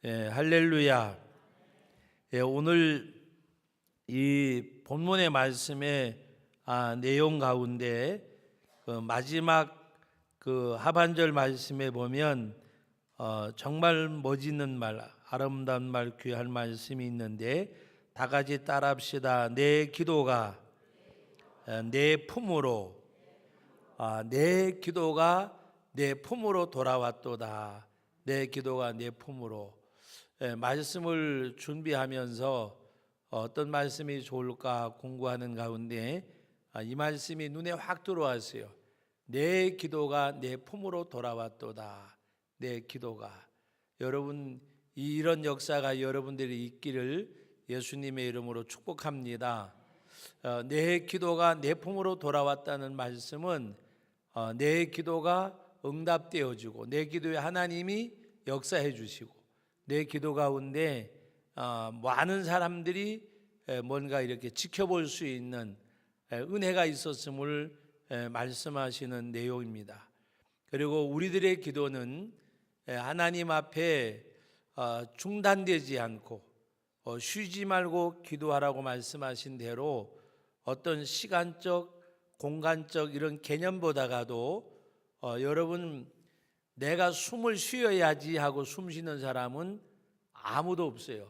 할렐루야. 오늘 이 본문의 말씀의 내용 가운데 마지막 하반절 말씀에 보면 정말 멋있는 말, 아름다운 말, 귀한 말씀이 있는데 다 같이 따라합시다. 내 기도가 내 품으로 내 기도가 내 품으로 돌아왔도다. 내 기도가 내 품으로. 말씀을 준비하면서 어떤 말씀이 좋을까 공부하는 가운데 이 말씀이 눈에 확 들어왔어요. 내 기도가 내 품으로 돌아왔도다. 내 기도가. 여러분, 이런 역사가 여러분들이 있기를 예수님의 이름으로 축복합니다. 내 기도가 내 품으로 돌아왔다는 말씀은 내 기도가 응답되어지고 내 기도에 하나님이 역사해 주시고 내 기도 가운데 많은 사람들이 뭔가 이렇게 지켜볼 수 있는 은혜가 있었음을 말씀하시는 내용입니다. 그리고 우리들의 기도는 하나님 앞에 중단되지 않고 쉬지 말고 기도하라고 말씀하신 대로 어떤 시간적, 공간적 이런 개념보다가도 여러분 내가 숨을 쉬어야지 하고 숨 쉬는 사람은 아무도 없어요.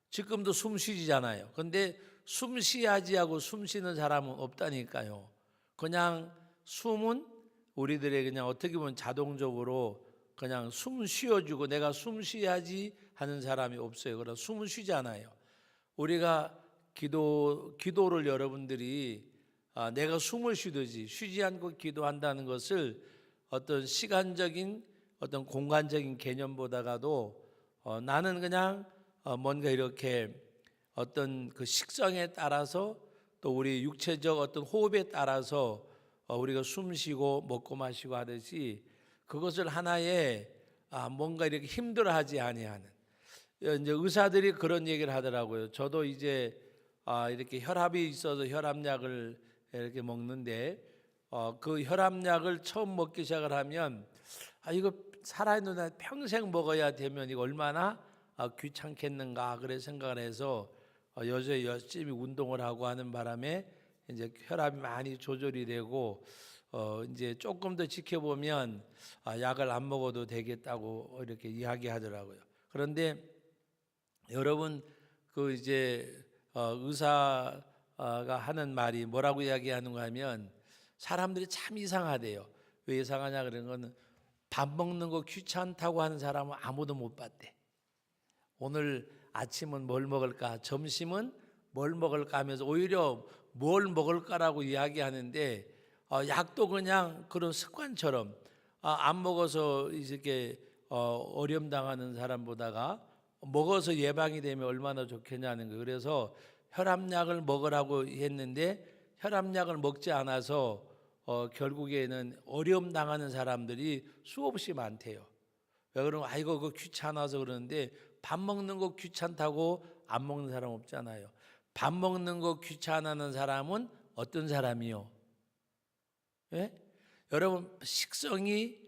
지금도 숨 쉬잖아요. 그런데 숨 쉬어야지 하고 숨 쉬는 사람은 없다니까요. 그냥 숨은 우리들의 그냥 어떻게 보면 자동적으로 그냥 숨 쉬어주고 내가 숨 쉬어야지 하는 사람이 없어요. 그러나 숨을 쉬잖아요. 우리가 기도를 여러분들이 내가 숨을 쉬지 않고 기도한다는 것을 어떤 시간적인 어떤 공간적인 개념보다가도 나는 그냥 뭔가 이렇게 어떤 그 식성에 따라서 또 우리 육체적 어떤 호흡에 따라서 우리가 숨 쉬고 먹고 마시고 하듯이 그것을 하나의 뭔가 이렇게 힘들어하지 아니하는 이제 의사들이 그런 얘기를 하더라고요. 저도 이제 이렇게 혈압이 있어서 혈압약을 이렇게 먹는데 그 혈압약을 처음 먹기 시작을 하면 이거 살아있는 날 평생 먹어야 되면 이거 얼마나 귀찮겠는가 그래 생각을 해서 여전히 열심히 운동을 하고 하는 바람에 이제 혈압이 많이 조절이 되고 이제 조금 더 지켜보면 약을 안 먹어도 되겠다고 이렇게 이야기하더라고요. 그런데 여러분 그 이제 의사가 하는 말이 뭐라고 이야기하는가 하면 사람들이 참 이상하대요. 왜 이상하냐 그런 거는 밥 먹는 거 귀찮다고 하는 사람은 아무도 못 봤대. 오늘 아침은 뭘 먹을까, 점심은 뭘 먹을까 하면서 오히려 뭘 먹을까라고 이야기하는데 약도 그냥 그런 습관처럼 안 먹어서 이렇게 어려움당하는 사람보다가 먹어서 예방이 되면 얼마나 좋겠냐는 거예요. 그래서 혈압약을 먹으라고 했는데 혈압약을 먹지 않아서 결국에는 어려움 당하는 사람들이 수없이 많대요. 왜 그러면 이거 그거 귀찮아서 그러는데 밥 먹는 거 귀찮다고 안 먹는 사람 없잖아요. 밥 먹는 거 귀찮아하는 사람은 어떤 사람이요? 예? 여러분 식성이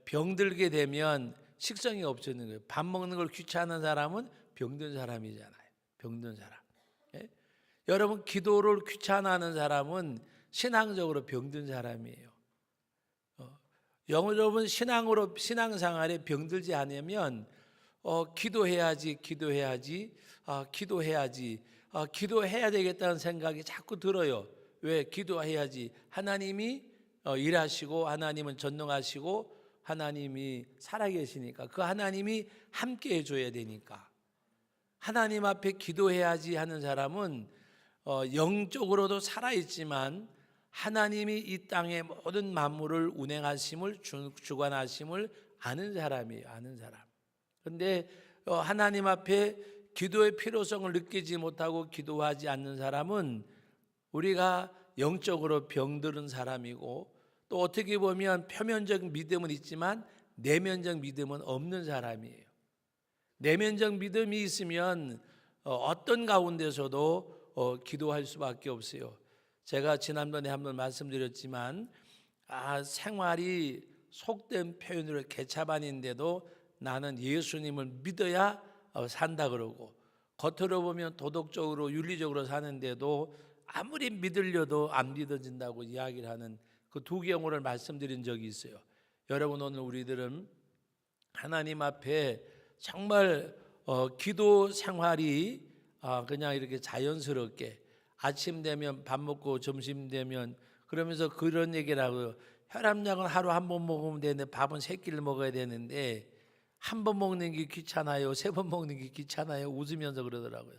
병들게 되면 식성이 없어지는 거예요. 밥 먹는 걸 귀찮아하는 사람은 병든 사람이잖아요. 병든 사람. 예? 여러분 기도를 귀찮아하는 사람은 신앙적으로 병든 사람이에요. 여러분 신앙생활에 병들지 않으면 기도해야지 기도해야 되겠다는 생각이 자꾸 들어요. 왜? 기도해야지. 하나님이 일하시고 하나님은 전능하시고 하나님이 살아계시니까 그 하나님이 함께 해줘야 되니까 하나님 앞에 기도해야지 하는 사람은 영적으로도 살아있지만 하나님이 이 땅의 모든 만물을 운행하심을 주관하심을 아는 사람이에요. 아는 사람. 그런데 하나님 앞에 기도의 필요성을 느끼지 못하고 기도하지 않는 사람은 우리가 영적으로 병들은 사람이고 또 어떻게 보면 표면적 믿음은 있지만 내면적 믿음은 없는 사람이에요. 내면적 믿음이 있으면 어떤 가운데서도 기도할 수밖에 없어요. 제가 지난번에 한번 말씀드렸지만 생활이 속된 표현으로 개차반인데도 나는 예수님을 믿어야 산다 그러고, 겉으로 보면 도덕적으로 윤리적으로 사는데도 아무리 믿으려도 안 믿어진다고 이야기를 하는 그 두 경우를 말씀드린 적이 있어요. 여러분, 오늘 우리들은 하나님 앞에 정말 기도 생활이 그냥 이렇게 자연스럽게 아침 되면 밥 먹고 점심 되면 그러면서 그런 얘기를 하고요. 혈압약은 하루 한 번 먹으면 되는데 밥은 세 끼를 먹어야 되는데 한 번 먹는 게 귀찮아요, 세 번 먹는 게 귀찮아요, 웃으면서 그러더라고요.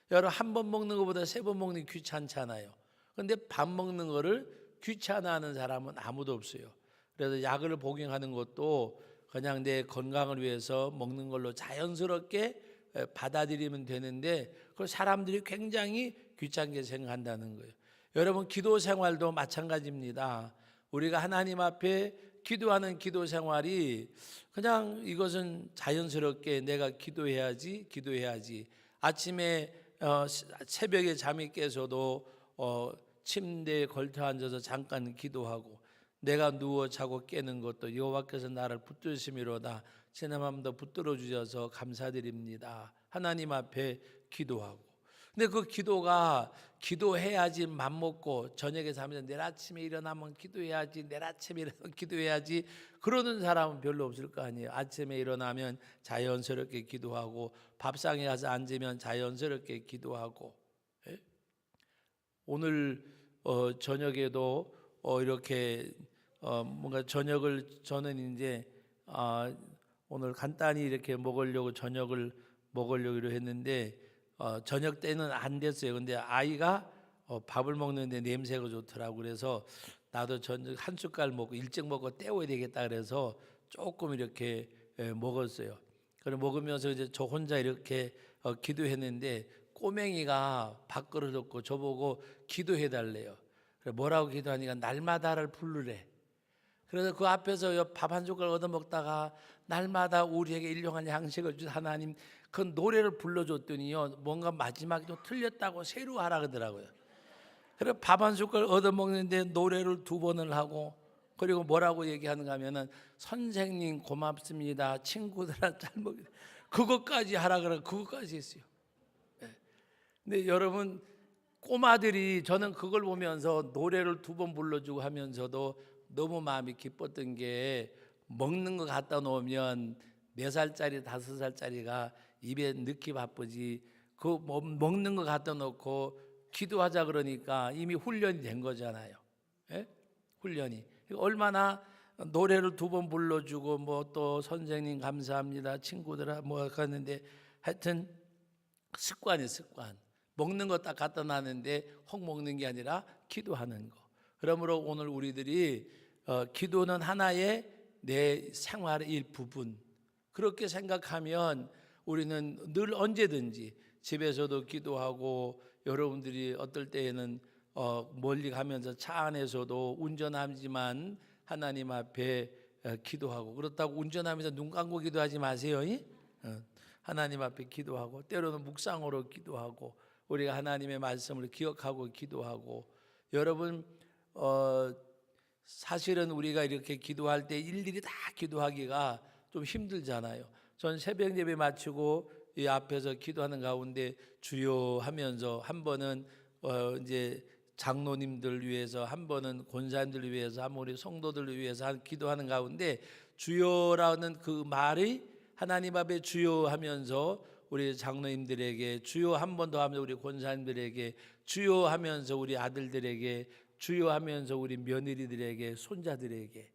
여러분, 한 번 먹는 것보다 세 번 먹는 게 귀찮잖아요. 그런데 밥 먹는 거를 귀찮아하는 사람은 아무도 없어요. 그래서 약을 복용하는 것도 그냥 내 건강을 위해서 먹는 걸로 자연스럽게 받아들이면 되는데 그걸 사람들이 굉장히 귀찮게 생각한다는 거예요. 여러분, 기도 생활도 마찬가지입니다. 우리가 하나님 앞에 기도하는 기도 생활이 그냥 이것은 자연스럽게 내가 기도해야지. 아침에 새벽에 잠이 깨서도 침대에 걸터 앉아서 잠깐 기도하고, 내가 누워 자고 깨는 것도 여호와께서 나를 붙드심이로다. 제 마음도 붙들어 주셔서 감사드립니다. 하나님 앞에 기도하고. 근데 그 기도가 기도해야지 맘먹고 저녁에 자면서 내일 아침에 일어나면 기도해야지, 내일 아침에 일어나면 기도해야지 그러는 사람은 별로 없을 거 아니에요. 아침에 일어나면 자연스럽게 기도하고, 밥상에 가서 앉으면 자연스럽게 기도하고. 예? 오늘 저녁에도 이렇게 뭔가 저녁을 저는 이제 오늘 간단히 이렇게 저녁을 먹으려고 했는데 저녁 때는 안 됐어요. 근데 아이가 밥을 먹는데 냄새가 좋더라고. 그래서 나도 저녁 한 숟갈 먹고 일찍 먹고 때워야 되겠다 그래서 조금 이렇게 먹었어요. 그래 먹으면서 이제 저 혼자 이렇게 기도했는데 꼬맹이가 밥그릇 놓고 저보고 기도해 달래요. 그래 뭐라고 기도하니까 날마다를 부르래. 그래서 그 앞에서 밥 한 숟갈 얻어 먹다가 날마다 우리에게 일용할 양식을 주신 하나님, 그 노래를 불러줬더니요 뭔가 마지막에 좀 틀렸다고 새로 하라 그러더라고요. 그래서 밥 한 숟갈 얻어 먹는데 노래를 두 번을 하고, 그리고 뭐라고 얘기하는가 하면은 선생님 고맙습니다, 친구들아 잘 먹, 그것까지 하라 그래. 그것까지 했어요. 근데 여러분, 꼬마들이, 저는 그걸 보면서 노래를 두 번 불러주고 하면서도 너무 마음이 기뻤던 게, 먹는 거 갖다 놓으면 4살짜리 5살짜리가 입에 넣기 바쁘지 그 먹는 거 갖다 놓고 기도하자 그러니까 이미 훈련이 된 거잖아요. 예? 훈련이 얼마나 노래를 두 번 불러주고 뭐 또 선생님 감사합니다 친구들아 뭐 하는데, 하여튼 습관. 먹는 거 딱 갖다 놨는데 혹 먹는 게 아니라 기도하는 거. 그러므로 오늘 우리들이 기도는 하나의 내 생활의 일부분, 그렇게 생각하면 우리는 늘 언제든지 집에서도 기도하고, 여러분들이 어떨 때에는 멀리 가면서 차 안에서도 운전하지만 하나님 앞에 기도하고, 그렇다고 운전하면서 눈 감고 기도하지 마세요. 하나님 앞에 기도하고, 때로는 묵상으로 기도하고, 우리가 하나님의 말씀을 기억하고 기도하고. 여러분, 사실은 우리가 이렇게 기도할 때 일일이 다 기도하기가 좀 힘들잖아요. 전 새벽 예배 마치고 이 앞에서 기도하는 가운데 주여 하면서 한 번은 이제 장로님들 위해서, 한 번은 권사님들 위해서, 한 번 우리 성도들을 위해서 기도하는 가운데 주여라는 그 말이 하나님 앞에 주여 하면서 우리 장로님들에게 주여 한 번 더 하면서 우리 권사님들에게 주여 하면서 우리 아들들에게 주여 하면서 우리 며느리들에게 손자들에게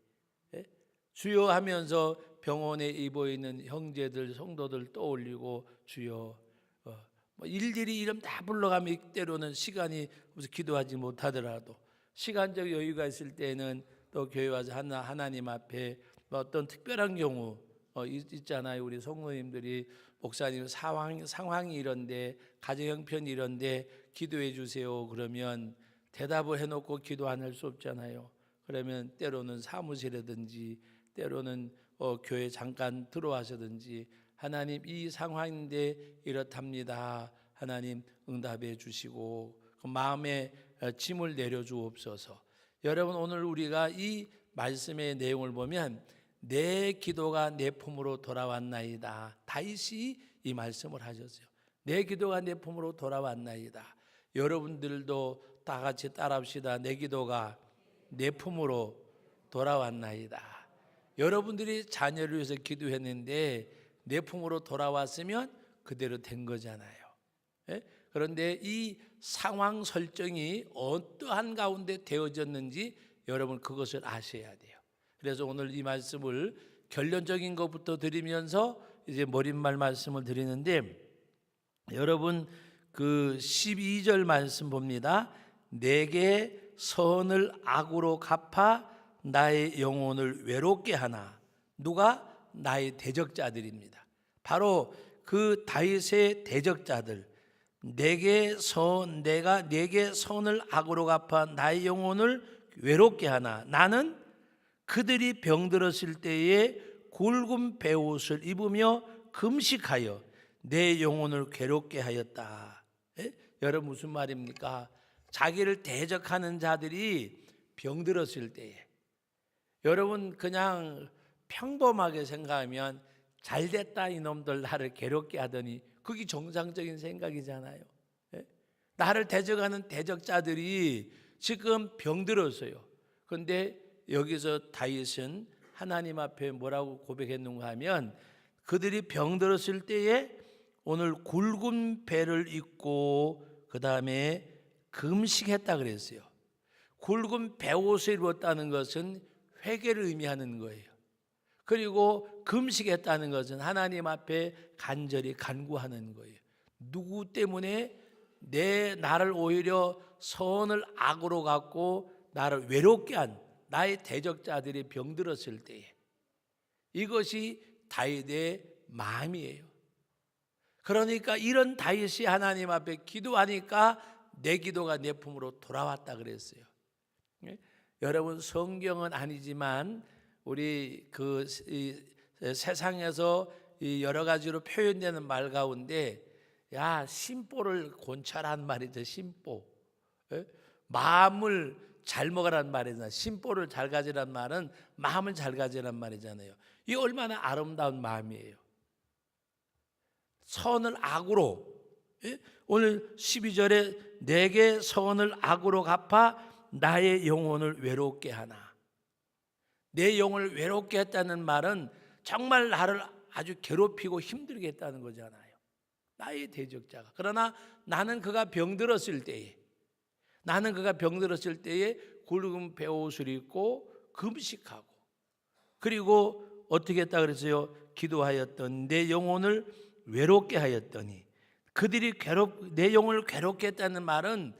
주여 하면서 병원에 입어 있는 형제들 성도들 떠올리고 주여 일일이 이름 다 불러가면 때로는 시간이 없어서 기도하지 못하더라도 시간적 여유가 있을 때는 또 교회 와서 하나님 앞에 어떤 특별한 경우 있잖아요. 우리 성도님들이 목사님 상황이 이런데, 가정 형편이 이런데 기도해 주세요 그러면 대답을 해놓고 기도 안 할 수 없잖아요. 그러면 때로는 사무실이든지 때로는 교회 잠깐 들어와서든지 하나님 이 상황인데 이렇답니다. 하나님 응답해 주시고 그 마음에 짐을 내려주옵소서. 여러분, 오늘 우리가 이 말씀의 내용을 보면 내 기도가 내 품으로 돌아왔나이다. 다윗이 이 말씀을 하셨어요. 내 기도가 내 품으로 돌아왔나이다. 여러분들도 다 같이 따라합시다. 내 기도가 내 품으로 돌아왔나이다. 여러분들이 자녀를 위해서 기도했는데 내 품으로 돌아왔으면 그대로 된 거잖아요. 예? 그런데 이 상황 설정이 어떠한 가운데 되어졌는지 여러분 그것을 아셔야 돼요. 그래서 오늘 이 말씀을 결론적인 것부터 드리면서 이제 머릿말 말씀을 드리는데, 여러분 그 12절 말씀 봅니다. 내게 선을 악으로 갚아 나의 영혼을 외롭게 하나. 누가? 나의 대적자들입니다. 바로 그 다윗의 대적자들. 내가 내게 선을 악으로 갚아 나의 영혼을 외롭게 하나. 나는 그들이 병들었을 때에 굵은 베옷을 입으며 금식하여 내 영혼을 괴롭게 하였다. 예? 여러분 무슨 말입니까? 자기를 대적하는 자들이 병들었을 때에 여러분 그냥 평범하게 생각하면 잘됐다 이놈들 나를 괴롭게 하더니 그게 정상적인 생각이잖아요. 예? 나를 대적하는 대적자들이 지금 병들었어요. 그런데 여기서 다윗은 하나님 앞에 뭐라고 고백했는가 하면 그들이 병들었을 때에 오늘 굵은 배를 입고 그 다음에 금식했다 그랬어요. 굵은 베옷을 입었다는 것은 회개를 의미하는 거예요. 그리고 금식했다는 것은 하나님 앞에 간절히 간구하는 거예요. 누구 때문에? 나를 오히려 선을 악으로 갖고 나를 외롭게 한 나의 대적자들이 병들었을 때에 이것이 다윗의 마음이에요. 그러니까 이런 다윗이 하나님 앞에 기도하니까 내 기도가 내 품으로 돌아왔다 그랬어요. 여러분 성경은 아니지만 우리 그 세상에서 여러 가지로 표현되는 말 가운데 심보를 곤찰한 말이죠. 심보. 마음을 잘 먹으라는 말이잖아요. 심보를 잘 가지란 말은 마음을 잘 가지란 말이잖아요. 이 얼마나 아름다운 마음이에요. 선을 악으로, 오늘 12절에 내게 선을 악으로 갚아 나의 영혼을 외롭게 하나. 내 영혼을 외롭게 했다는 말은 정말 나를 아주 괴롭히고 힘들게 했다는 거잖아요. 나의 대적자가. 그러나 나는 그가 병들었을 때에 굵은 베옷을 입고 금식하고 그리고 어떻게 했다 그랬어요? 기도하였던 내 영혼을 외롭게 하였더니 그들이 내 영혼을 괴롭게 했다는 말은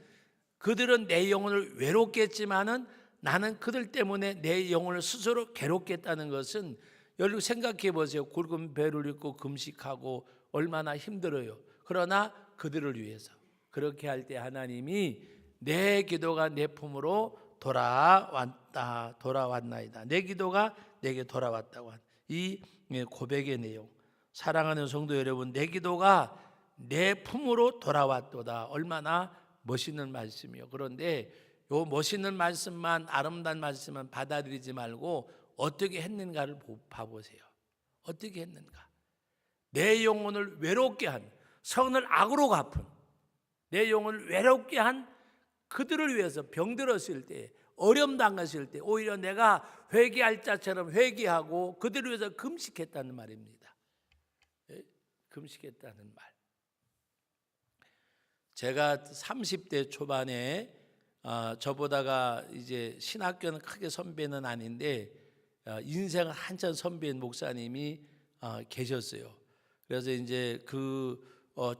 그들은 내 영혼을 외롭게 했지만은 나는 그들 때문에 내 영혼을 스스로 괴롭게 했다는 것은 여러분 생각해 보세요. 굵은 배를 입고 금식하고 얼마나 힘들어요. 그러나 그들을 위해서 그렇게 할 때 하나님이 내 기도가 내 품으로 돌아왔나이다. 내 기도가 내게 돌아왔다고 한 이 고백의 내용. 사랑하는 성도 여러분, 내 기도가 내 품으로 돌아왔도다. 얼마나 멋있는 말씀이요. 그런데 요 멋있는 말씀만, 아름다운 말씀만 받아들이지 말고 어떻게 했는가를 봐보세요. 어떻게 했는가? 내 영혼을 외롭게 한, 선을 악으로 갚은, 내 영혼을 외롭게 한 그들을 위해서 병들었을 때, 어려움 당했을 때 오히려 내가 회개할 자처럼 회개하고 그들을 위해서 금식했다는 말입니다. 금식했다는 말. 제가 30대 초반에 저보다가 이제 신학교는 크게 선배는 아닌데 인생을 한참 선배인 목사님이 계셨어요. 그래서 이제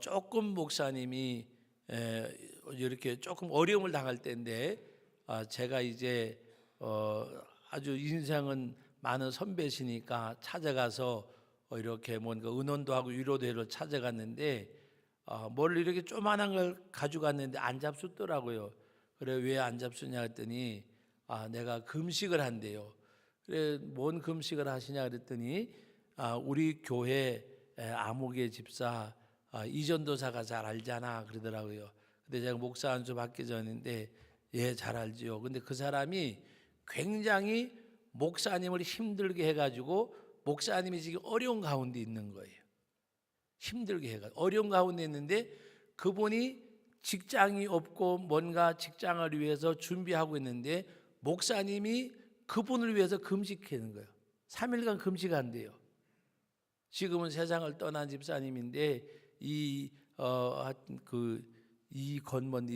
조금 목사님이 이렇게 조금 어려움을 당할 때인데 제가 이제 아주 인생은 많은 선배시니까 찾아가서 이렇게 뭔가 의논도 하고 위로도 하러 찾아갔는데 뭘 이렇게 조그만한 걸 가져갔는데 안 잡수더라고요. 그래 왜 안 잡수냐 했더니 내가 금식을 한대요. 그래 뭔 금식을 하시냐 그랬더니 우리 교회 아무개 집사 이전도사가 잘 알잖아 그러더라고요. 근데 제가 목사 안수 받기 전인데 예 잘 알지요. 근데 그 사람이 굉장히 목사님을 힘들게 해가지고 목사님이 지금 어려운 가운데 있는 거예요. 힘들게 해가지고 어려운 가운데 있는데 그분이 직장이 없고 뭔가 직장을 위해서 준비하고 있는데 목사님이 그분을 위해서 금식하는 거예요. 3일간 금식한대요. 지금은 세상을 떠난 집사님인데 이 건먼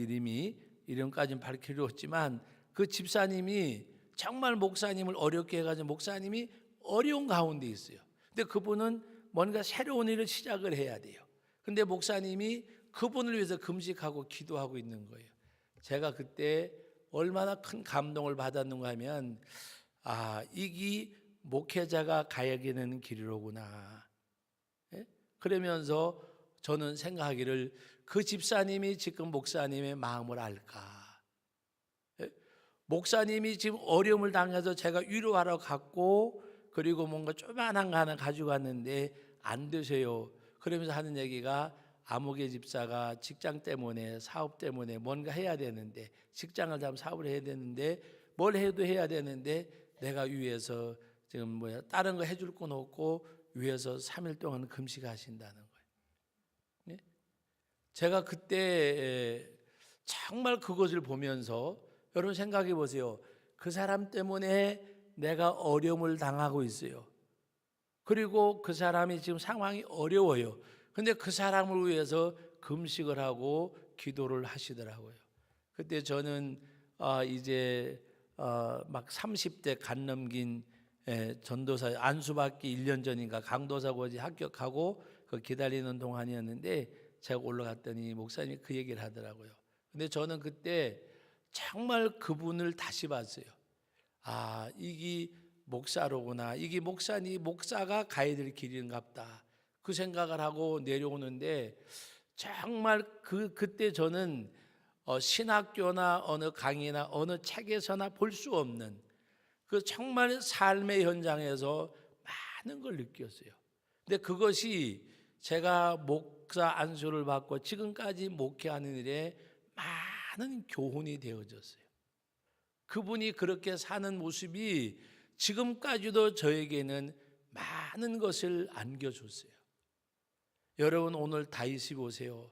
이름까지는 밝힐 필요 없지만 그 집사님이 정말 목사님을 어렵게 해가지고 목사님이 어려운 가운데 있어요. 근데 그분은 뭔가 새로운 일을 시작을 해야 돼요. 근데 목사님이 그분을 위해서 금식하고 기도하고 있는 거예요. 제가 그때 얼마나 큰 감동을 받았는가 하면 이게 목회자가 가야 되는 길이로구나. 예? 그러면서 저는 생각하기를 그 집사님이 지금 목사님의 마음을 알까? 예? 목사님이 지금 어려움을 당해서 제가 위로하러 갔고 그리고 뭔가 조그만한 거 하나 가지고 왔는데 안 드세요. 그러면서 하는 얘기가 아무개 집사가 직장 때문에 사업 때문에 뭔가 해야 되는데 직장을 잡으면 사업을 해야 되는데 뭘 해도 해야 되는데 내가 위에서 지금 다른 거 해줄 건 없고 위에서 3일 동안 금식하신다는 거예요. 네? 제가 그때 정말 그것을 보면서 여러분 생각해 보세요. 그 사람 때문에 내가 어려움을 당하고 있어요. 그리고 그 사람이 지금 상황이 어려워요. 근데 그 사람을 위해서 금식을 하고 기도를 하시더라고요. 그때 저는 이제 막 30대 간 넘긴 전도사 안수받기 1년 전인가 강도사 고지 합격하고 그 기다리는 동안이었는데 제가 올라갔더니 목사님이 그 얘기를 하더라고요. 근데 저는 그때 정말 그분을 다시 봤어요. 이게 목사로구나. 이게 목사가 가야 될 길인갑다. 그 생각을 하고 내려오는데 정말 그때 저는 신학교나 어느 강의나 어느 책에서나 볼 수 없는 그 정말 삶의 현장에서 많은 걸 느꼈어요. 근데 그것이 제가 목사 안수를 받고 지금까지 목회하는 일에 많은 교훈이 되어졌어요. 그분이 그렇게 사는 모습이 지금까지도 저에게는 많은 것을 안겨줬어요. 여러분 오늘 다윗이 보세요.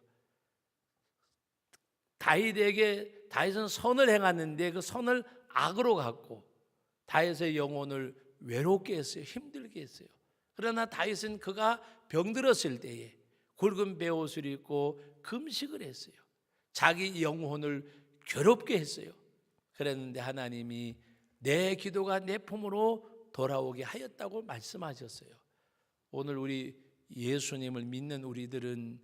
다윗은 선을 행하는데 그 선을 악으로 갖고 다윗의 영혼을 외롭게 했어요. 힘들게 했어요. 그러나 다윗은 그가 병들었을 때에 굵은 베옷을 입고 금식을 했어요. 자기 영혼을 괴롭게 했어요. 그랬는데 하나님이 내 기도가 내 품으로 돌아오게 하였다고 말씀하셨어요. 오늘 우리 예수님을 믿는 우리들은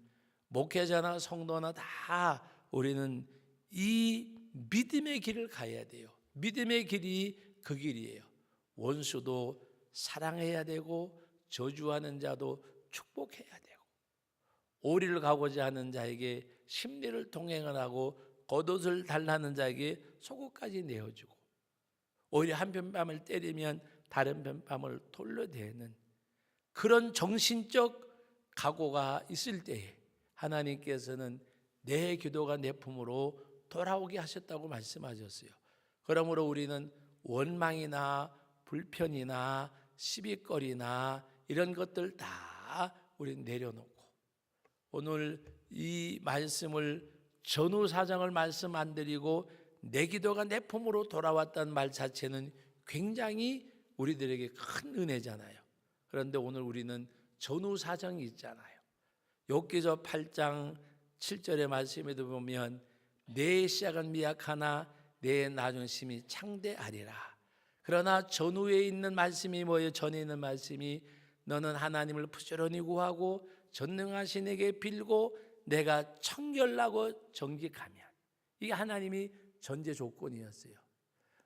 목회자나 성도나 다 우리는 이 믿음의 길을 가야 돼요. 믿음의 길이 그 길이에요. 원수도 사랑해야 되고 저주하는 자도 축복해야 되고 오리를 가고자 하는 자에게 심리를 동행을 하고 겉옷을 달라는 자에게 속옷까지 내어주고 오히려 한편 뺨을 때리면 다른 편 뺨을 돌려대는 그런 정신적 각오가 있을 때에 하나님께서는 내 기도가 내 품으로 돌아오게 하셨다고 말씀하셨어요. 그러므로 우리는 원망이나 불편이나 시비거리나 이런 것들 다 우리 내려놓고 오늘 이 말씀을 전후사정을 말씀 안 드리고 내 기도가 내 품으로 돌아왔다는 말 자체는 굉장히 우리들에게 큰 은혜잖아요. 그런데 오늘 우리는 전후사정이 있잖아요. 욥기서 8장 7절의 말씀에도 보면 내 시작은 미약하나 내 나중심이 창대하리라. 그러나 전후에 있는 말씀이 뭐예요? 전에 있는 말씀이 너는 하나님을 부지런히 구하고 전능하신 이에게 빌고 내가 청결하고 정직하면 이게 하나님이 전제 조건이었어요.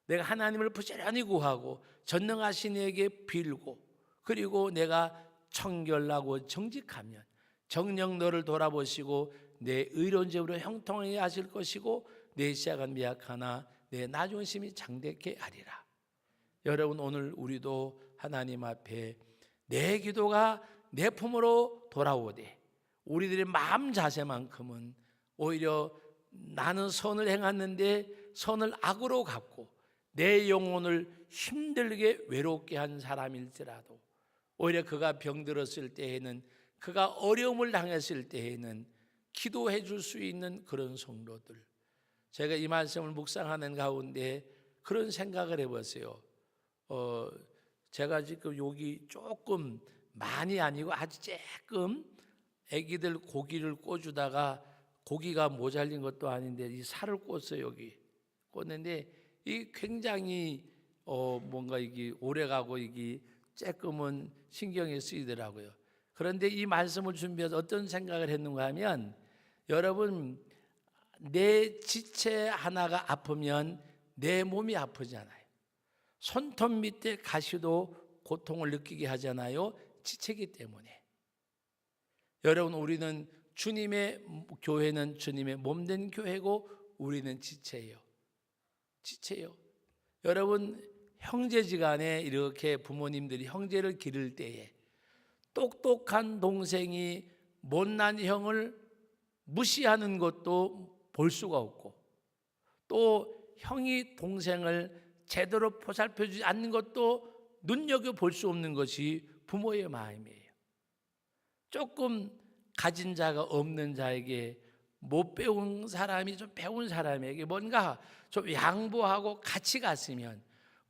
내가 하나님을 부지런히 구하고 전능하신 이에게 빌고 그리고 내가 청결하고 정직하면 정녕 너를 돌아보시고 내 의로운 죄로 형통하게 하실 것이고 내 시작은 미약하나 내 나중심이 장대케 하리라. 여러분 오늘 우리도 하나님 앞에 내 기도가 내 품으로 돌아오되 우리들의 마음 자세만큼은 오히려 나는 선을 행했는데 선을 악으로 갚고 내 영혼을 힘들게 외롭게 한 사람일지라도 오히려 그가 병들었을 때에는, 그가 어려움을 당했을 때에는 기도해 줄 수 있는 그런 성도들, 제가 이 말씀을 묵상하는 가운데 그런 생각을 해보세요. 제가 지금 여기 조금 많이 아니고 아주 조금 애기들 고기를 꽂주다가 고기가 모자린 것도 아닌데 이 살을 꽂어요. 여기 꽂는데 이 굉장히 뭔가 이게 오래가고 이게 조금은 신경이 쓰이더라고요. 그런데 이 말씀을 준비해서 어떤 생각을 했는가 하면, 여러분, 내 지체 하나가 아프면 내 몸이 아프잖아요. 손톱 밑에 가시도 고통을 느끼게 하잖아요. 지체기 때문에. 여러분, 우리는 주님의 교회는 주님의 몸된 교회고 우리는 지체예요. 지체요. 여러분, 형제지간에 이렇게 부모님들이 형제를 기를 때에 똑똑한 동생이 못난 형을 무시하는 것도 볼 수가 없고, 또 형이 동생을 제대로 보살펴주지 않는 것도 눈여겨볼 수 없는 것이 부모의 마음이에요. 조금 가진 자가 없는 자에게, 못 배운 사람이 좀 배운 사람에게 뭔가 좀 양보하고 같이 갔으면,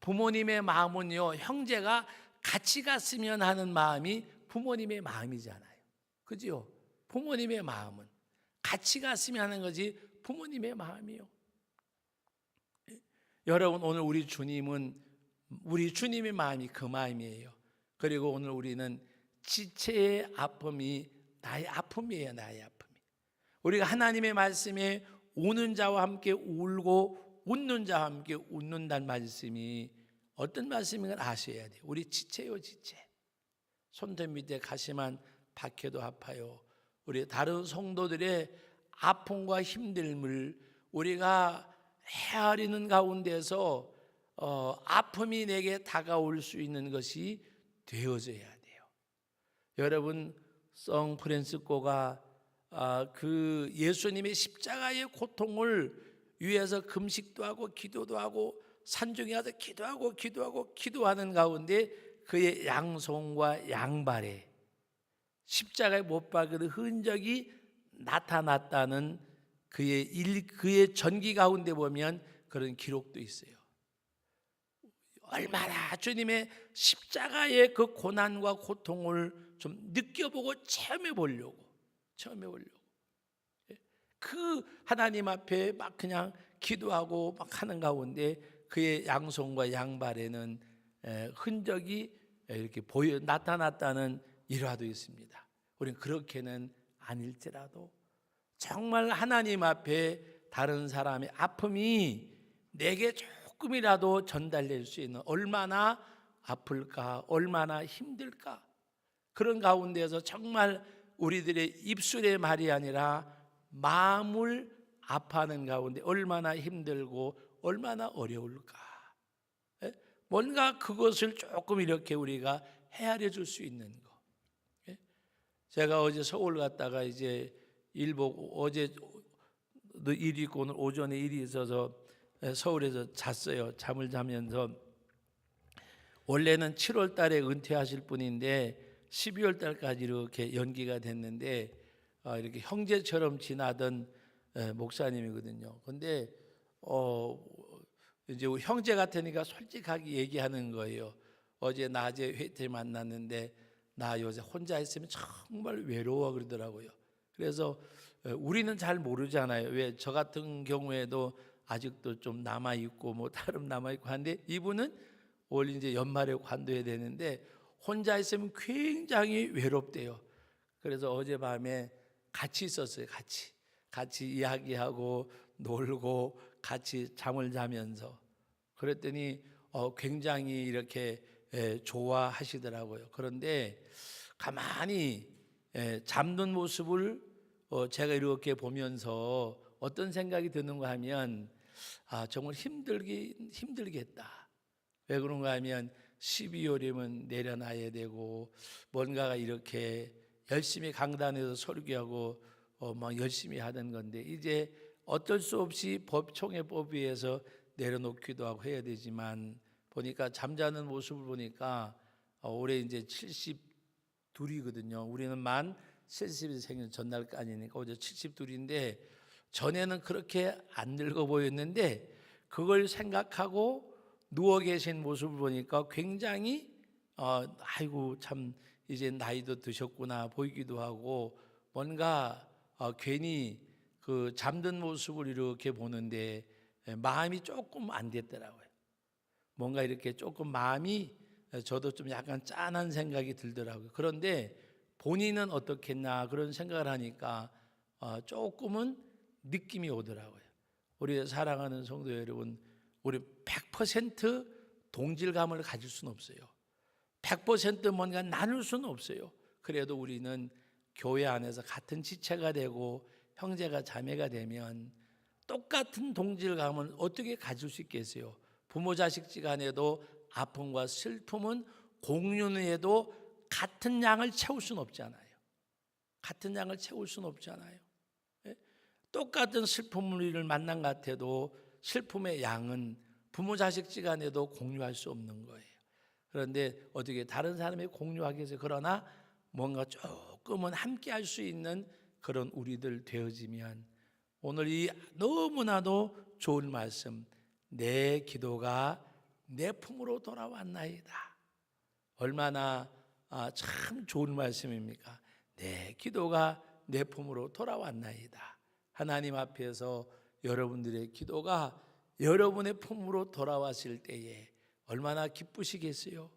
부모님의 마음은요, 형제가 같이 갔으면 하는 마음이 부모님의 마음이잖아요. 그죠? 부모님의 마음은 같이 갔으면 하는 것이 부모님의 마음이요. 여러분, 오늘 우리 주님의 마음이 그 마음이에요. 그리고 오늘 우리는 지체의 아픔이 나의 아픔이에요. 나의 아픔이. 우리가 하나님의 말씀에 우는 자와 함께 울고 웃는 자와 함께 웃는다는 말씀이 어떤 말씀인 걸 아셔야 돼요. 우리 지체요, 지체. 손톱 밑에 가시만 박혀도 아파요. 우리 다른 성도들의 아픔과 힘듦을 우리가 헤아리는 가운데서 아픔이 내게 다가올 수 있는 것이 되어져야 돼요. 여러분, 성 프란시스코가 그 예수님의 십자가의 고통을 위해서 금식도 하고 기도도 하고 산중에 가서 기도하는 가운데 그의 양손과 양발에 십자가에 못 박은 흔적이 나타났다는 그의 전기 가운데 보면 그런 기록도 있어요. 얼마나 주님의 십자가의 그 고난과 고통을 좀 느껴보고 체험해 보려고 그 하나님 앞에 막 그냥 기도하고 막 하는 가운데 그의 양손과 양발에는 흔적이 이렇게 나타났다는 일화도 있습니다. 우리는 그렇게는 아닐지라도 정말 하나님 앞에 다른 사람의 아픔이 내게 조금이라도 전달될 수 있는, 얼마나 아플까, 얼마나 힘들까, 그런 가운데서 정말 우리들의 입술의 말이 아니라 마음을 아파하는 가운데 얼마나 힘들고 얼마나 어려울까, 뭔가 그것을 조금 이렇게 우리가 헤아려 줄 수 있는 거. 제가 어제 서울 갔다가 이제 어제 일이 있고 오늘 오전에 일이 있어서 서울에서 잤어요. 잠을 자면서, 원래는 7월 달에 은퇴하실 분인데 12월 달까지 이렇게 연기가 됐는데 이렇게 형제처럼 지나던 목사님이거든요. 근데 이제 형제 같으니까 솔직하게 얘기하는 거예요. 어제 낮에 회태 만났는데 나 요새 혼자 있으면 정말 외로워 그러더라고요. 그래서 우리는 잘 모르잖아요. 왜 저 같은 경우에도 아직도 좀 남아 있고 뭐 다른 남아 있고 한데, 이분은 올 이제 연말에 관둬야 되는데 혼자 있으면 굉장히 외롭대요. 그래서 어젯밤에 같이 있었어요. 같이 이야기하고 놀고 같이 잠을 자면서. 그랬더니 굉장히 이렇게 좋아하시더라고요. 그런데 가만히 잠든 모습을 제가 이렇게 보면서 어떤 생각이 드는가 하면, 정말 힘들겠다. 왜 그런가 하면 12월이면 내려놔야 되고 뭔가가 이렇게 열심히 강단에서 설교하고 막 열심히 하던 건데, 이제 어쩔 수 없이 총회법에 의해서 내려놓기도 하고 해야 되지만 보니까 잠자는 모습을 보니까 올해 이제 72이거든요. 우리는 만 70이 생일 전날까지니까 어제 72인데 전에는 그렇게 안 늙어 보였는데 그걸 생각하고 누워 계신 모습을 보니까 굉장히 아이고 참 이제 나이도 드셨구나 보이기도 하고 뭔가 괜히 그 잠든 모습을 이렇게 보는데 마음이 조금 안 됐더라고요. 뭔가 이렇게 조금 마음이 저도 좀 약간 짠한 생각이 들더라고요. 그런데 본인은 어떻겠나 그런 생각을 하니까 조금은 느낌이 오더라고요. 우리 사랑하는 성도 여러분, 우리 100% 동질감을 가질 수는 없어요. 100% 뭔가 나눌 수는 없어요. 그래도 우리는 교회 안에서 같은 지체가 되고 형제가 자매가 되면 똑같은 동질감을 어떻게 가질 수 있겠어요? 부모 자식지간에도 아픔과 슬픔은 공유해도 같은 양을 채울 수는 없잖아요. 같은 양을 채울 수는 없잖아요. 똑같은 슬픔을 만난 것 같아도 슬픔의 양은 부모 자식지간에도 공유할 수 없는 거예요. 그런데 어떻게 다른 사람이 공유하겠어요? 그러나 뭔가 조금은 함께 할 수 있는 그런 우리들 되어지면 오늘 이 너무나도 좋은 말씀, 내 기도가 내 품으로 돌아왔나이다. 얼마나 참 좋은 말씀입니까? 내 기도가 내 품으로 돌아왔나이다. 하나님 앞에서 여러분들의 기도가 여러분의 품으로 돌아왔을 때에 얼마나 기쁘시겠어요?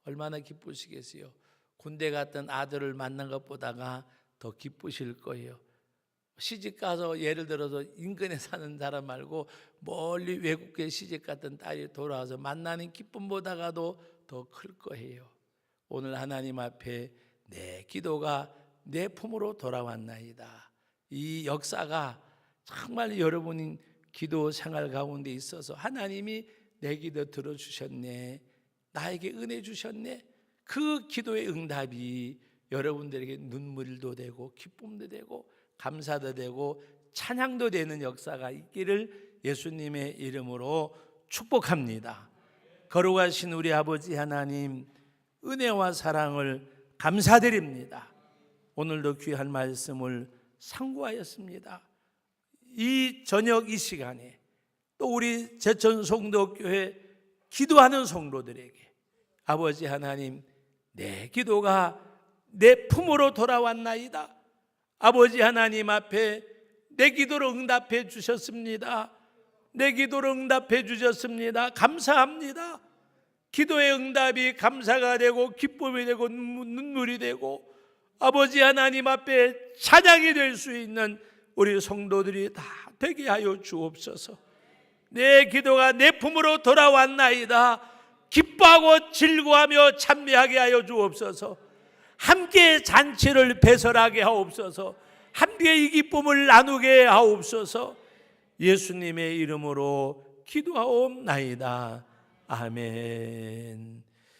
얼마나 기쁘시겠어요? 군대 갔던 아들을 만난 것보다가 더 기쁘실 거예요. 시집 가서 예를 들어서 인근에 사는 사람 말고 멀리 외국에 시집 갔던 딸이 돌아와서 만나는 기쁨보다가도 더 클 거예요. 오늘 하나님 앞에 내 기도가 내 품으로 돌아왔나이다. 이 역사가 정말 여러분인 기도 생활 가운데 있어서 하나님이 내 기도 들어주셨네, 나에게 은혜 주셨네, 그 기도의 응답이 여러분들에게 눈물도 되고 기쁨도 되고 감사도 되고 찬양도 되는 역사가 있기를 예수님의 이름으로 축복합니다. 거룩하신 우리 아버지 하나님, 은혜와 사랑을 감사드립니다. 오늘도 귀한 말씀을 상고하였습니다. 이 저녁 이 시간에 또 우리 제천송도교회 기도하는 성도들에게 아버지 하나님, 내 기도가 내 품으로 돌아왔나이다. 아버지 하나님 앞에 내 기도를 응답해 주셨습니다. 내 기도를 응답해 주셨습니다. 감사합니다. 기도의 응답이 감사가 되고 기쁨이 되고 눈물이 되고 아버지 하나님 앞에 찬양이 될 수 있는 우리 성도들이 다 되게 하여 주옵소서. 내 기도가 내 품으로 돌아왔나이다. 기뻐하고 즐거워하며 찬미하게 하여 주옵소서. 함께 잔치를 배설하게 하옵소서. 함께 이 기쁨을 나누게 하옵소서. 예수님의 이름으로 기도하옵나이다. 아멘.